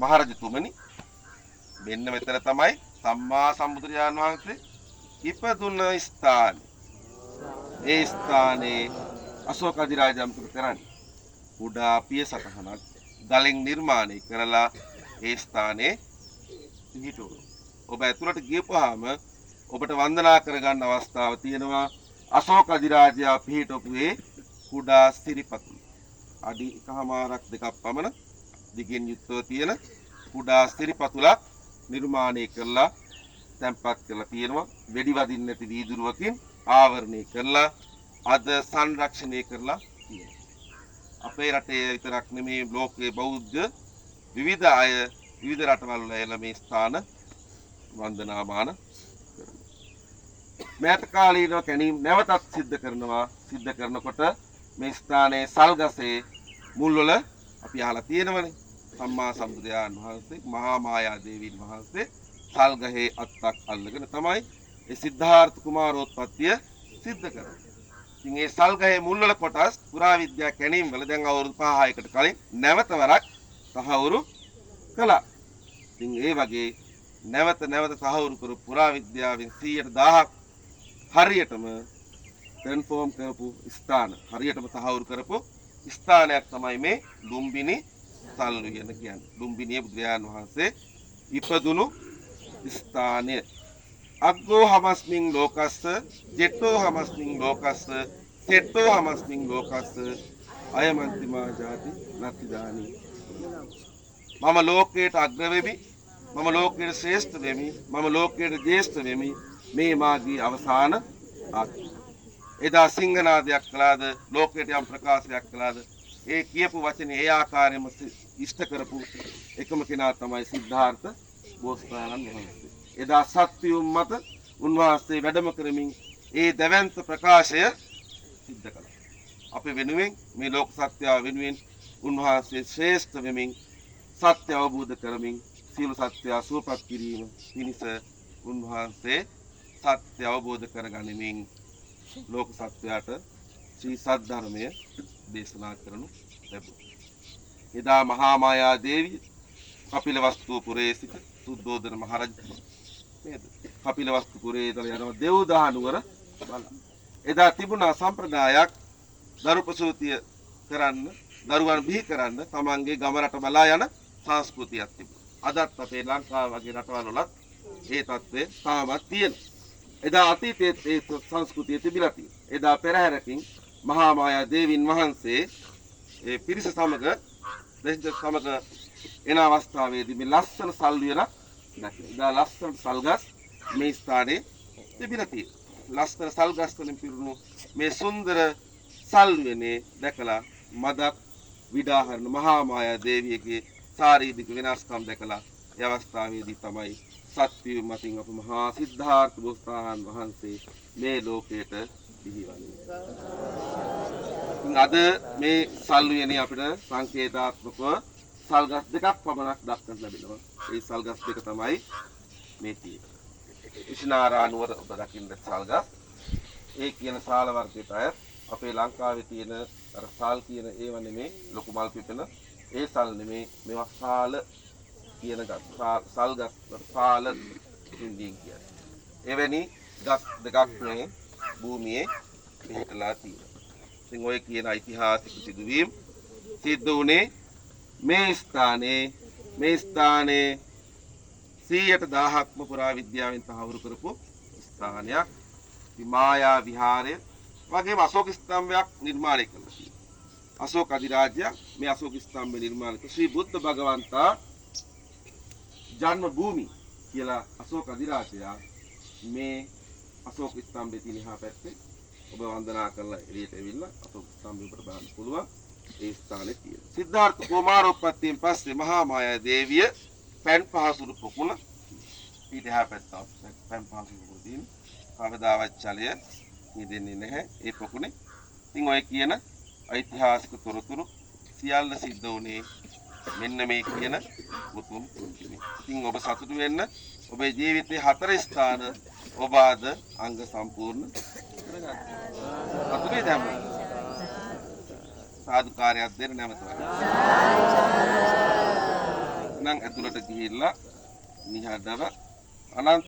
මහරජතුමනි මෙන්න මෙතන තමයි සම්මා සම්බුදුරජාණන් වහන්සේ ඉපදුන ස්ථානය. ඒ ස්ථානයේ අශෝක අධිරාජ්‍යම්තුරු කරන්නේ කුඩා පිය සටහනක් ගලින් නිර්මාණය කරලා ඒ ස්ථානයේ පිහිටුවනවා. ඔබ ඇතුළට ගියපුවාම ඔබට වන්දනා කරගන්න අවස්ථාව තියෙනවා අශෝක අධිරාජයා පිහිටවපු ඒ කුඩා සිරිපතුල. අඩි 1.5ක් 2ක් පමණ දිගින් යුක්තව තියෙන කුඩා සිරිපතුලක් නිර්මාණය කරලා තැන්පත් කරලා තියෙනවා. වෙඩි වදින්න නැති වීදුරුවකින් ආවරණය කරලා අද සංරක්ෂණය කරලා තියෙනවා. අපේ රටේ විතරක් නෙමේ ලෝකයේ බෞද්ධ විවිධ අය විවිධ රටවල් වල මේ ස්ථාන වන්දනාමාන මෑත කාලීනව කැණීම් නැවතත් සිද්ධ කරනකොට මේ ස්ථානයේ සල්ගසේ මුල්වල අපි අහලා තියෙනවනේ සම්මා සම්බුදුරජාණන් වහන්සේ මහා මායා දේවීන් වහන්සේ සල්ගහේ අත්තක් අල්ලගෙන තමයි ඒ සිද්ධාර්ථ කුමාරෝත්පත්තිය සිද්ධ කරන්නේ. ඉතින් ඒ සල්ගහේ මුල්වල කොටස් පුරාවිද්‍යා කැණීම් වල දැන් අවුරුදු 5-6කට කලින් නැවත වරක් තහවුරු කළා. ඉතින් ඒ වගේ නැවත තහවුරු කරු පුරාවිද්‍යාවෙන් 100%ක් හරියටම කන්ෆර්ම් කරපු ස්ථාන හරියටම තහවුරු කරපු ස්ථානයක් තමයි මේ ලුම්බිනි සල්වියන කියන්නේ. ලුම්බිනියේ බුදුරජාණන් වහන්සේ ඉපදුණු ස්ථානය. අග්ගෝ හමස්මින් ලෝකස්ස ජෙට්ටෝ හමස්මින් ලෝකස්ස සෙට්ටෝ හමස්මින් ලෝකස්ස අයමන්තිමා ජාති නත්තිදානි. මම ලෝකයට අග්‍ර වෙමි, මම ලෝකයට ශ්‍රේෂ්ඨ වෙමි, මම ලෝකයට ජේෂ්ඨ වෙමි. මේ මාගේ අවසාන ආත්මය. එදා සිංහනාදයක් කළාද ලෝකයට යම් ප්‍රකාශයක් කළාද ඒ කියපු වචනේ ඒ ආකාරයෙන්ම ඉෂ්ට කරපු එකම කෙනා තමයි සිද්ධාර්ථ බෝසතාණන් වහන්සේ. එදා සත්‍යුම් මත උන්වහන්සේ වැඩම කරමින් ඒ දැවැන්ත ප්‍රකාශය සිද්ධ කළා. අපේ වෙනුවෙන් මේ ලෝක සත්‍යය වෙනුවෙන් උන්වහන්සේ ශ්‍රේෂ්ඨ වෙමින් සත්‍ය අවබෝධ කරමින් සියලු සත්‍ය සුවපත් කිරීම පිණිස උන්වහන්සේ සත්‍ය අවබෝධ කරගනිමින් ලෝක සත්‍යයට ශ්‍රී සද්ධර්මය දේශනා කරනු ලැබුණා. එදා මහා මායා දේවිය කපිලවස්තු පුරයේ සිට සුද්ධෝදන මහරජතුමා නේද? කපිලවස්තු පුරයේ ඉඳලා යනවා දෙව්දා නුවර බලන්න. එදා තිබුණා සම්ප්‍රදායක් දරු ප්‍රසූතිය කරන්න, දරුවන් බිහි කරන්න තමන්ගේ ගම රට බලා යන සංස්කෘතියක් තිබුණා. අදත් අපේ ලංකාව වගේ රටවල් වලත් ඒ තත්ත්වය තාමත් තියෙනවා. එදා අතීතයේ ඒ සංස්කෘතිය තිබිලා තියෙනවා. එදා පෙරහැරකින් මහා මායා දේවින් වහන්සේ ඒ පිරිස සමග එන අවස්ථාවේදී මේ ලස්සන සල්වියනක් දැක්කේ. එදා ලස්සන සල්ගස් මේ ස්ථානයේ තිබිලා තියෙනවා. ලස්සන සල්ගස් වලින් පිරුණු මේ සුන්දර සල්වියනේ දැකලා මදක් විඩාහරණ මහා මායා දේවියගේ ශාරීරික වෙනස්කම් දැකලා ඒ අවස්ථාවේදී තමයි සත්‍ය මතින් අප මහා සිද්ධාර්ථ බෝසතාණන් වහන්සේ මේ ලෝකයට බිහිවන්නේ. අද මේ සල්වියනේ අපිට සංකේතාත්මකව සල්ගස් දෙකක් පමණක් දක්නට ලැබෙනවා. ඒ සල්ගස් දෙක තමයි මේ තියෙන්නේ. ඉෂ්නාරා නුවර ඔබ දකින්න සල්ගස්. ඒ කියන සාල වර්ගයට අය අපේ ලංකාවේ තියෙන අර සාල් කියන ඒව නෙමේ ලොකු මල් පිපෙන ඒ සල් නෙමේ මේවා සාල කියන ගස් සල්ගස් සාල හින්දියෙන් කියන්නේ. එවැනි ගස් දෙකක් මේ භූමියේ පිහිටලා තියෙනවා. ඉතින් ඔය කියන ඓතිහාසික සිදුවීම් සිද්ධ වුණේ මේ ස්ථානයේ 100,000ක්ම පුරාවිද්‍යාවෙන් තහවුරු කරපු ස්ථානයක්. මායා විහාරය වගේම අශෝක ස්තම්භයක් නිර්මාණය කළා. අශෝක අධිරාජ්‍ය මේ අශෝක ස්තම්භය නිර්මාණය කළ ශ්‍රී බුද්ධ භගවන්තා ජන්ම භූමි කියලා අශෝක අධිරාජයා මේ අශෝක ස්තම්භයේ තියෙන එහා පැත්තේ ඔබ වන්දනා කරලා එළියට ඇවිල්ලා අශෝක ස්තම්භය උඩට බලන්න පුළුවන්. ඒ ස්ථානයේ තියෙන සිද්ධාර්ථ කුමාරෝත්පත්තියෙන් පස්සේ මහා මායා දේවිය පෑන් පහසුරු පොකුණ ඊට එහා පැත්ත පෑන් පහසුරු පොකුණ තියෙන කවදාවත් ජලය නිදෙන්නේ නැහැ ඒ පොකුණේ. ඉතින් ඔය කියන ඓතිහාසික තොරතුරු සියල්ල සිද්ධ වුණේ මෙන්න මේ කියන උතුම් කුංචුනේ. ඉතින් ඔබ සතුටු වෙන්න ඔබේ ජීවිතයේ 4 ස්ථාන ඔබ අද අංග සම්පූර්ණ කරගන්නවා. අතුනේ දැම්ම. සාදුකාරයක් දෙන්න නැවත. නම් ඇතුළට ගිහිල්ලා නිහඬව අනන්ත